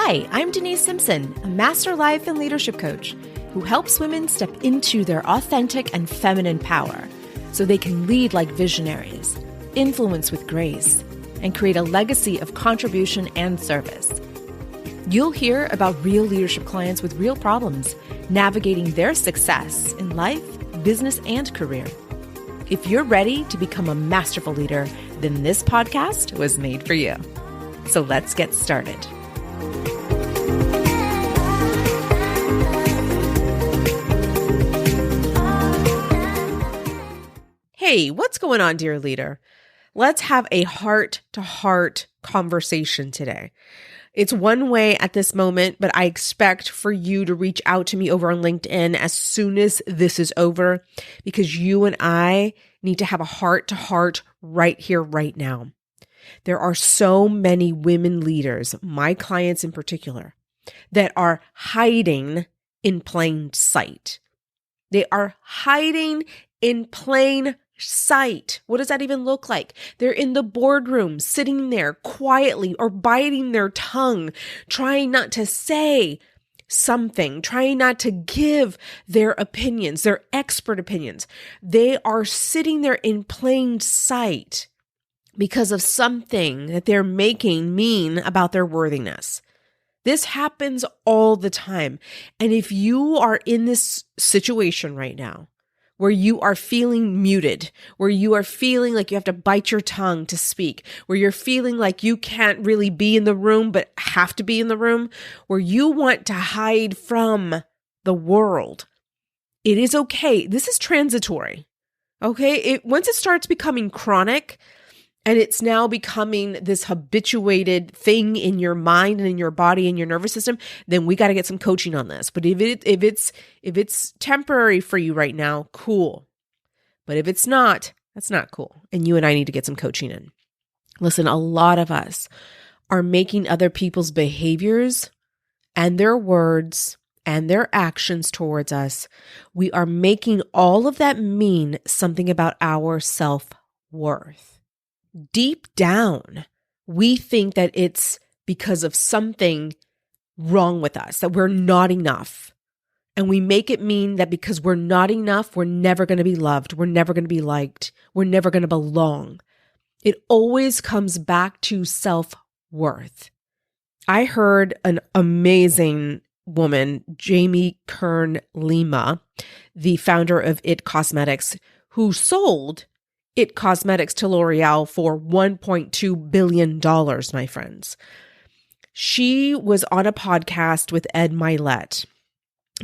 Hi, I'm Denise Simpson, a master life and leadership coach who helps women step into their authentic and feminine power so they can lead like visionaries, influence with grace, and create a legacy of contribution and service. You'll hear about real leadership clients with real problems, navigating their success in life, business, and career. If you're ready to become a masterful leader, then this podcast was made for you. So let's get started. Hey, what's going on, dear leader? Let's have a heart-to-heart conversation today. It's one way at this moment, but I expect for you to reach out to me over on LinkedIn as soon as this is over, because you and I need to have a heart-to-heart right here, right now. There are so many women leaders, my clients in particular, that are hiding in plain sight. They are hiding in plain sight. What does that even look like? They're in the boardroom, sitting there quietly or biting their tongue, trying not to say something, trying not to give their opinions, their expert opinions. They are sitting there in plain sight because of something that they're making mean about their worthiness. This happens all the time. And if you are in this situation right now, where you are feeling muted, where you are feeling like you have to bite your tongue to speak, where you're feeling like you can't really be in the room but have to be in the room, where you want to hide from the world, it is okay. This is transitory, okay? Once it starts becoming chronic and it's now becoming this habituated thing in your mind and in your body and your nervous system, then we got to get some coaching on this. But if it's temporary for you right now, cool. But if it's not, that's not cool. And you and I need to get some coaching in. Listen, a lot of us are making other people's behaviors and their words and their actions towards us, we are making all of that mean something about our self-worth. Deep down, we think that it's because of something wrong with us, that we're not enough. And we make it mean that because we're not enough, we're never going to be loved, we're never going to be liked, we're never going to belong. It always comes back to self-worth. I heard an amazing woman, Jamie Kern Lima, the founder of IT Cosmetics, who sold IT Cosmetics to L'Oreal for $1.2 billion, my friends. She was on a podcast with Ed Mylett.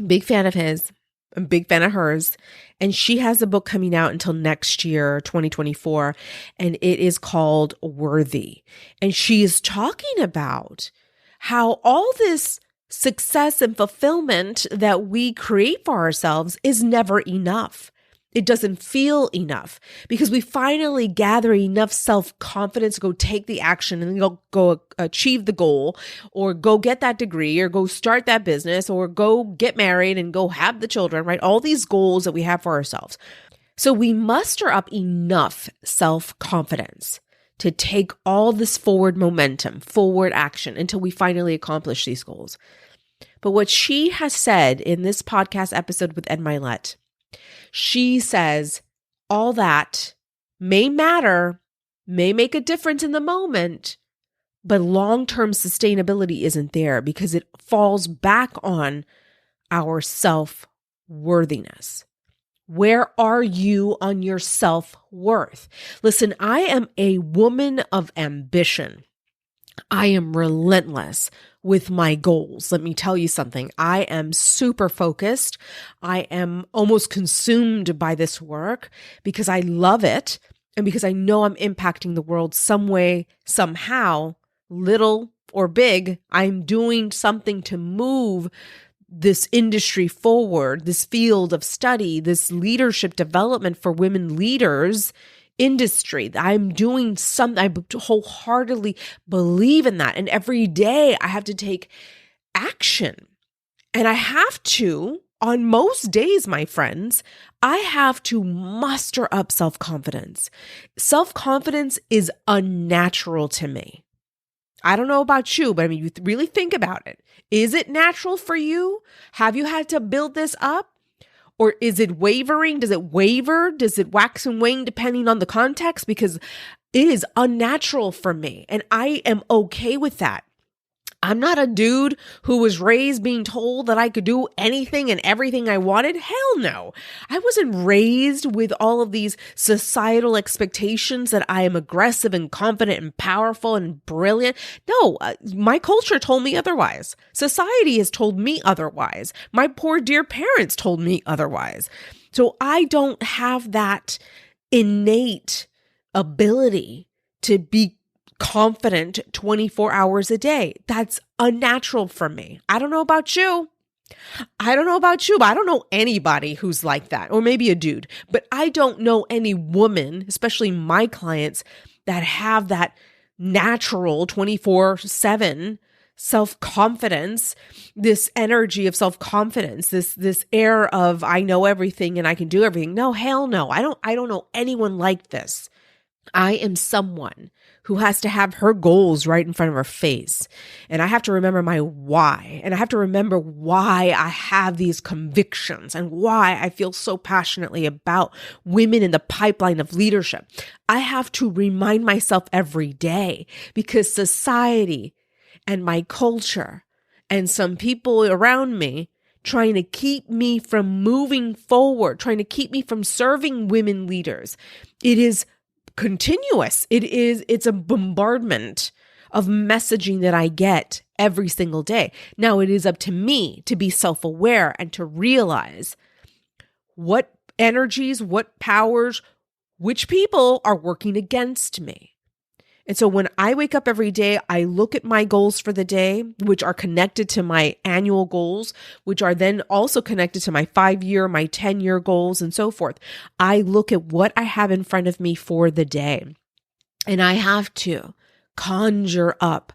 Big fan of his, a big fan of hers. And she has a book coming out until next year, 2024, and it is called Worthy. And she is talking about how all this success and fulfillment that we create for ourselves is never enough. It doesn't feel enough because we finally gather enough self-confidence to go take the action and go achieve the goal, or go get that degree, or go start that business, or go get married and go have the children, right? All these goals that we have for ourselves. So we muster up enough self-confidence to take all this forward momentum, forward action until we finally accomplish these goals. But what she has said in this podcast episode with Ed Mylett, she says all that may matter, may make a difference in the moment, but long-term sustainability isn't there because it falls back on our self-worthiness. Where are you on your self-worth? Listen, I am a woman of ambition. I am relentless with my goals. Let me tell you something. I am super focused. I am almost consumed by this work because I love it and because I know I'm impacting the world some way, somehow, little or big. I'm doing something to move this industry forward, this field of study, this leadership development for women leaders industry. I'm doing something. I wholeheartedly believe in that. And every day I have to take action. And I have to, on most days, my friends, I have to muster up self-confidence. Self-confidence is unnatural to me. I don't know about you, but I mean, you really think about it. Is it natural for you? Have you had to build this up? Or is it wavering? Does it waver? Does it wax and wane depending on the context? Because it is unnatural for me, and I am okay with that. I'm not a dude who was raised being told that I could do anything and everything I wanted. Hell no. I wasn't raised with all of these societal expectations that I am aggressive and confident and powerful and brilliant. No, my culture told me otherwise. Society has told me otherwise. My poor dear parents told me otherwise. So I don't have that innate ability to be confident 24 hours a day. That's unnatural for me. I don't know about you. But I don't know anybody who's like that, or maybe a dude, but I don't know any woman, especially my clients, that have that natural 24/7 self-confidence, this energy of self-confidence, this air of I know everything and I can do everything. No, hell no. I don't know anyone like this. I am someone who has to have her goals right in front of her face. And I have to remember my why. And I have to remember why I have these convictions and why I feel so passionately about women in the pipeline of leadership. I have to remind myself every day because society and my culture and some people around me trying to keep me from moving forward, trying to keep me from serving women leaders. It is continuous. It's a bombardment of messaging that I get every single day. Now it is up to me to be self-aware and to realize what energies, what powers, which people are working against me. And so when I wake up every day, I look at my goals for the day, which are connected to my annual goals, which are then also connected to my 5-year, my 10-year goals, and so forth. I look at what I have in front of me for the day, and I have to conjure up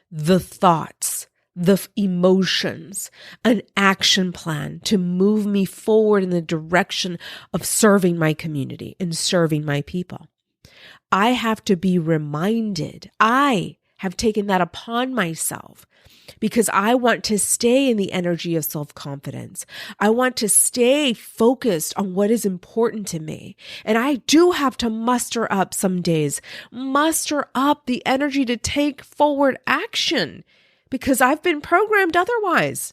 the thoughts, the emotions, an action plan to move me forward in the direction of serving my community and serving my people. I have to be reminded. I have taken that upon myself because I want to stay in the energy of self-confidence. I want to stay focused on what is important to me. And I do have to muster up some days, muster up the energy to take forward action because I've been programmed otherwise.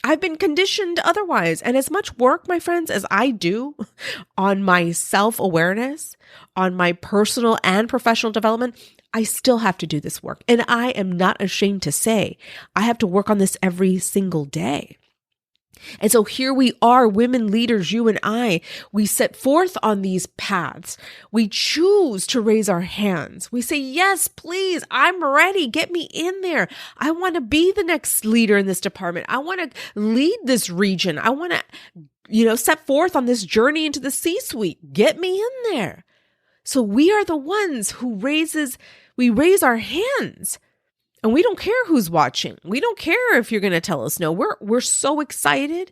I've been conditioned otherwise. And as much work, my friends, as I do on my self-awareness, on my personal and professional development, I still have to do this work. And I am not ashamed to say I have to work on this every single day. And so here we are, women leaders, you and I, we set forth on these paths. We choose to raise our hands. We say, yes, please, I'm ready. Get me in there. I want to be the next leader in this department. I want to lead this region. I want to, set forth on this journey into the C-suite. Get me in there. So we are the ones who we raise our hands. And we don't care who's watching. We don't care if you're going to tell us no. We're so excited,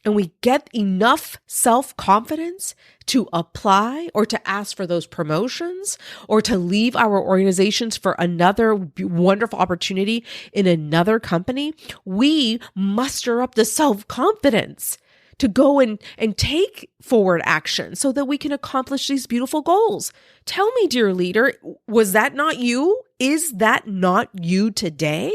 and we get enough self-confidence to apply or to ask for those promotions or to leave our organizations for another wonderful opportunity in another company. We muster up the self-confidence to go and take forward action so that we can accomplish these beautiful goals. Tell me, dear leader, was that not you? Is that not you today?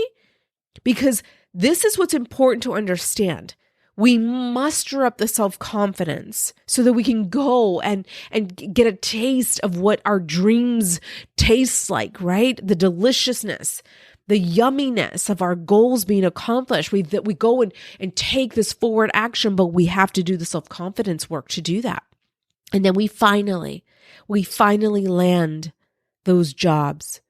Because this is what's important to understand. We muster up the self-confidence so that we can go and get a taste of what our dreams taste like, right? The deliciousness, the yumminess of our goals being accomplished. We go and take this forward action, but we have to do the self-confidence work to do that. And then we finally land those jobs,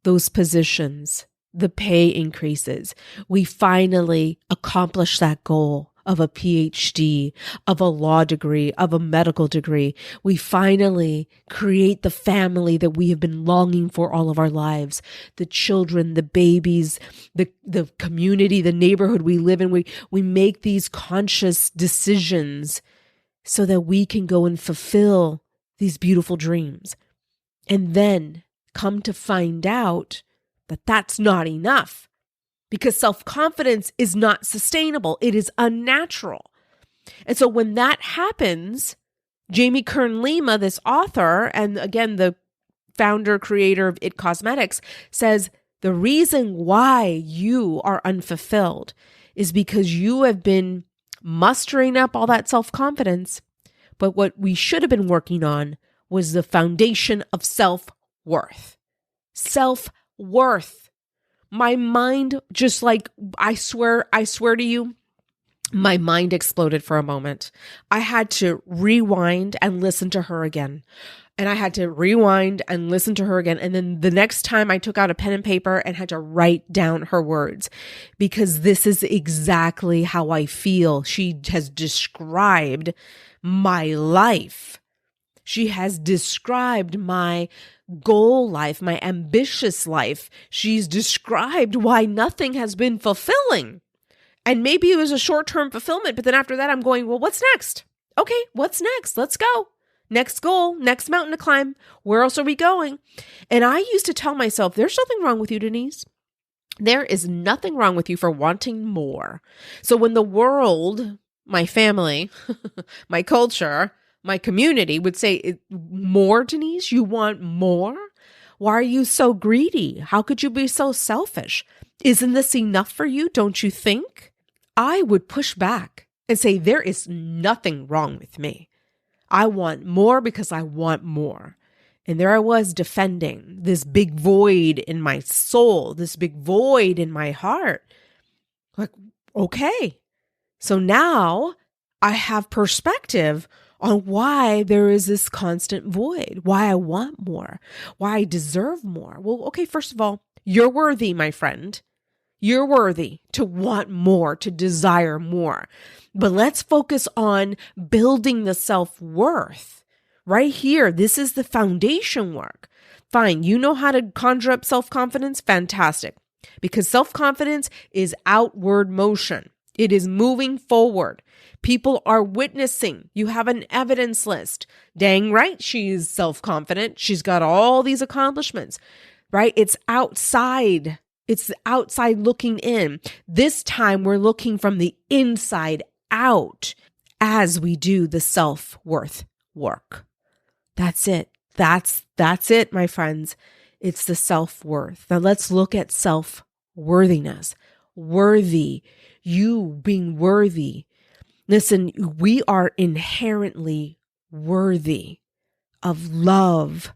those positions, the pay increases. We finally accomplish that goal of a PhD, of a law degree, of a medical degree. We finally create the family that we have been longing for all of our lives. The children, the babies, the community, the neighborhood we live in. We make these conscious decisions so that we can go and fulfill these beautiful dreams. And then come to find out, that that's not enough because self-confidence is not sustainable. It is unnatural. And so when that happens, Jamie Kern Lima, this author, and again, the founder, creator of It Cosmetics, says the reason why you are unfulfilled is because you have been mustering up all that self-confidence. But what we should have been working on was the foundation of self-worth. Self-worth. My mind, just like, I swear to you, my mind exploded for a moment. I had to rewind and listen to her again. And I had to rewind and listen to her again. And then the next time I took out a pen and paper and had to write down her words, because this is exactly how I feel. She has described my life. She has described my goal life, my ambitious life. She's described why nothing has been fulfilling. And maybe it was a short-term fulfillment, but then after that, I'm going, well, what's next? Okay, what's next? Let's go. Next goal, next mountain to climb. Where else are we going? And I used to tell myself, there's nothing wrong with you, Denise. There is nothing wrong with you for wanting more. So when the world, my family, my culture, my community would say, more, Denise? You want more? Why are you so greedy? How could you be so selfish? Isn't this enough for you? Don't you think? I would push back and say, there is nothing wrong with me. I want more because I want more. And there I was defending this big void in my soul, this big void in my heart. Like, okay. So now I have perspective on why there is this constant void, why I want more, why I deserve more. Well, okay, first of all, you're worthy, my friend. You're worthy to want more, to desire more. But let's focus on building the self-worth. Right here, this is the foundation work. Fine, you know how to conjure up self-confidence? Fantastic. Because self-confidence is outward motion. It is moving forward. People are witnessing. You have an evidence list. Dang right, she's self-confident. She's got all these accomplishments, right? It's outside. It's outside looking in. This time we're looking from the inside out as we do the self-worth work. That's it. That's it, my friends. It's the self-worth. Now let's look at self-worthiness. Worthy. You being worthy. Listen, we are inherently worthy of love,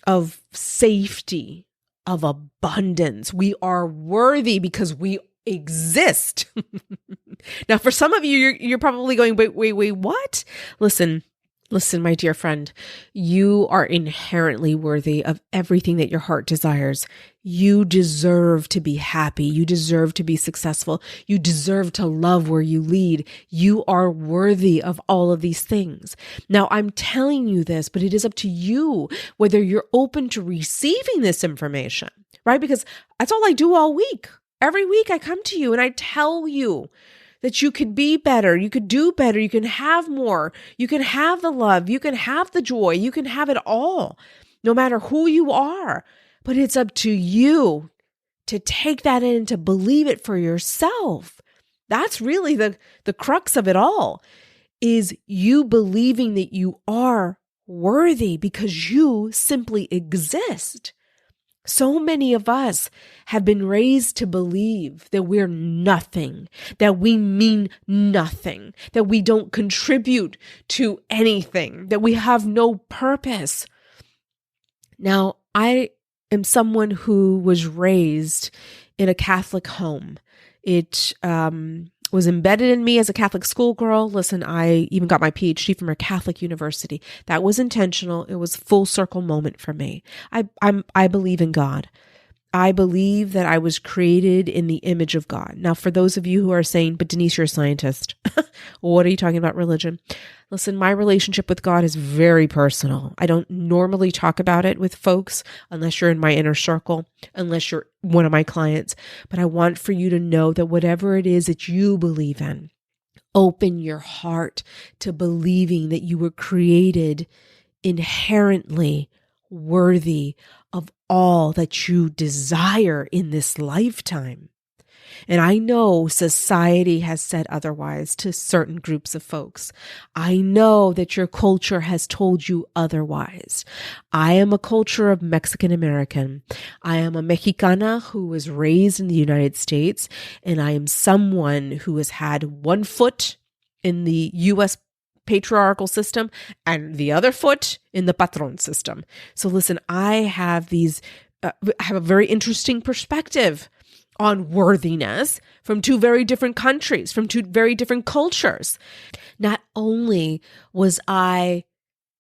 of safety, of abundance. We are worthy because we exist. Now, for some of you, you're probably going, wait, what? Listen, my dear friend, you are inherently worthy of everything that your heart desires. You deserve to be happy. You deserve to be successful. You deserve to love where you lead. You are worthy of all of these things. Now, I'm telling you this, but it is up to you whether you're open to receiving this information, right? Because that's all I do all week. Every week I come to you and I tell you that you could be better, you could do better, you can have more, you can have the love, you can have the joy, you can have it all, no matter who you are. But it's up to you to take that in, to believe it for yourself. That's really the crux of it all, is you believing that you are worthy because you simply exist. So many of us have been raised to believe that we're nothing, that we mean nothing, that we don't contribute to anything, that we have no purpose. Now, I am someone who was raised in a Catholic home. It was embedded in me as a Catholic schoolgirl. Listen, I even got my PhD from a Catholic university. That was intentional. It was a full circle moment for me. I believe in God. I believe that I was created in the image of God. Now, for those of you who are saying, but Denise, you're a scientist. What are you talking about religion? Listen, my relationship with God is very personal. I don't normally talk about it with folks unless you're in my inner circle, unless you're one of my clients. But I want for you to know that whatever it is that you believe in, open your heart to believing that you were created inherently worthy of all that you desire in this lifetime. And I know society has said otherwise to certain groups of folks. I know that your culture has told you otherwise. I am a culture of Mexican American. I am a Mexicana who was raised in the United States, and I am someone who has had one foot in the U.S. patriarchal system and the other foot in the patron system. So listen, I have a very interesting perspective on worthiness from two very different countries, from two very different cultures. Not only was I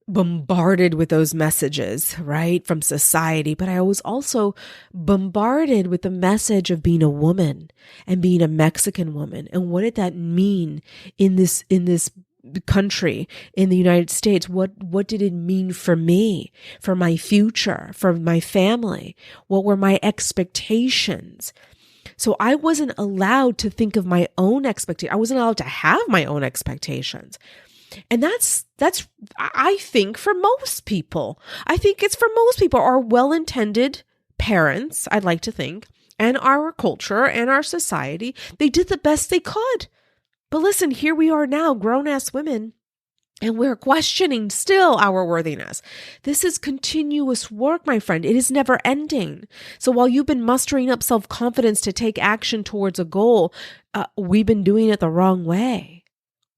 bombarded with those messages, right, from society, but I was also bombarded with the message of being a woman and being a Mexican woman. And what did that mean in this country, in the United States? What did it mean for me, for my future, for my family? What were my expectations? So I wasn't allowed to think of my own expectations. I wasn't allowed to have my own expectations. And that's, I think, for most people. I think it's for most people, our well-intended parents, I'd like to think, and our culture and our society, they did the best they could. But listen, here we are now, grown-ass women, and we're questioning still our worthiness. This is continuous work, my friend. It is never ending. So while you've been mustering up self-confidence to take action towards a goal, we've been doing it the wrong way.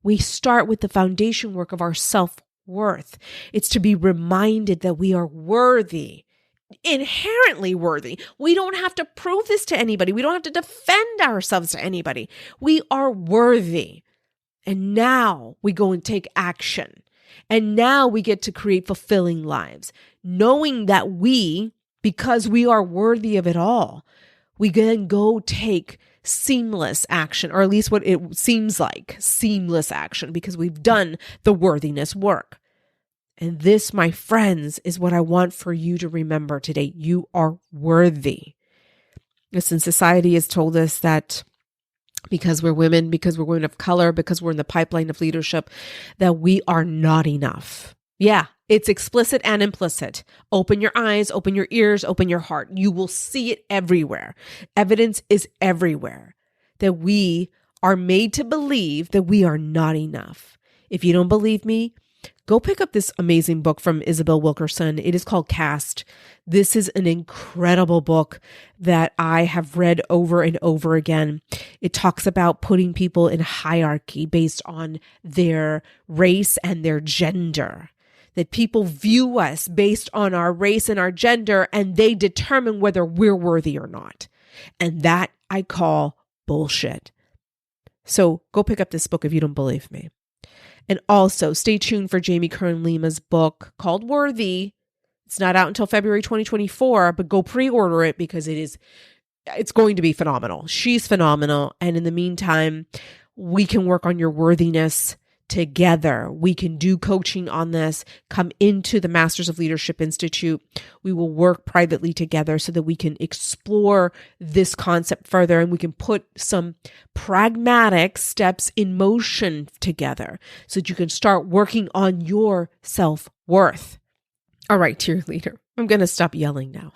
We start with the foundation work of our self-worth. It's to be reminded that we are worthy, inherently worthy. We don't have to prove this to anybody. We don't have to defend ourselves to anybody. We are worthy. And now we go and take action. And now we get to create fulfilling lives, knowing that because we are worthy of it all, we then go take seamless action, or at least what it seems like, seamless action, because we've done the worthiness work. And this, my friends, is what I want for you to remember today. You are worthy. Listen, society has told us that because we're women of color, because we're in the pipeline of leadership, that we are not enough. Yeah, it's explicit and implicit. Open your eyes, open your ears, open your heart. You will see it everywhere. Evidence is everywhere that we are made to believe that we are not enough. If you don't believe me, go pick up this amazing book from Isabel Wilkerson. It is called Caste. This is an incredible book that I have read over and over again. It talks about putting people in hierarchy based on their race and their gender. That people view us based on our race and our gender, and they determine whether we're worthy or not. And that I call bullshit. So go pick up this book if you don't believe me. And also stay tuned for Jamie Kern Lima's book called Worthy. It's not out until February 2024, but go pre-order it because it's going to be phenomenal. She's phenomenal. And in the meantime, we can work on your worthiness together. We can do coaching on this. Come into the Masters of Leadership Institute. We will work privately together so that we can explore this concept further and we can put some pragmatic steps in motion together so that you can start working on your self-worth. All right, dear leader, I'm going to stop yelling now.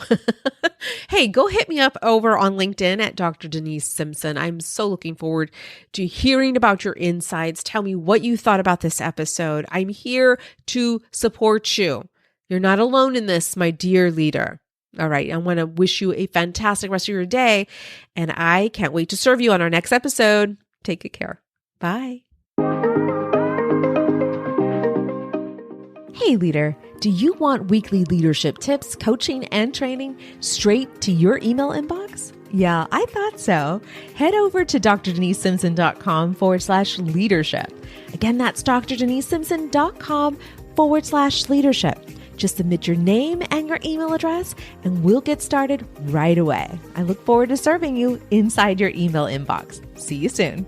Hey, go hit me up over on LinkedIn at Dr. Denise Simpson. I'm so looking forward to hearing about your insights. Tell me what you thought about this episode. I'm here to support you. You're not alone in this, my dear leader. All right, I want to wish you a fantastic rest of your day, and I can't wait to serve you on our next episode. Take good care. Bye. Hey leader, do you want weekly leadership tips, coaching, and training straight to your email inbox? Yeah, I thought so. Head over to drdenisesimpson.com/leadership. Again, that's drdenisesimpson.com/leadership. Just submit your name and your email address, and we'll get started right away. I look forward to serving you inside your email inbox. See you soon.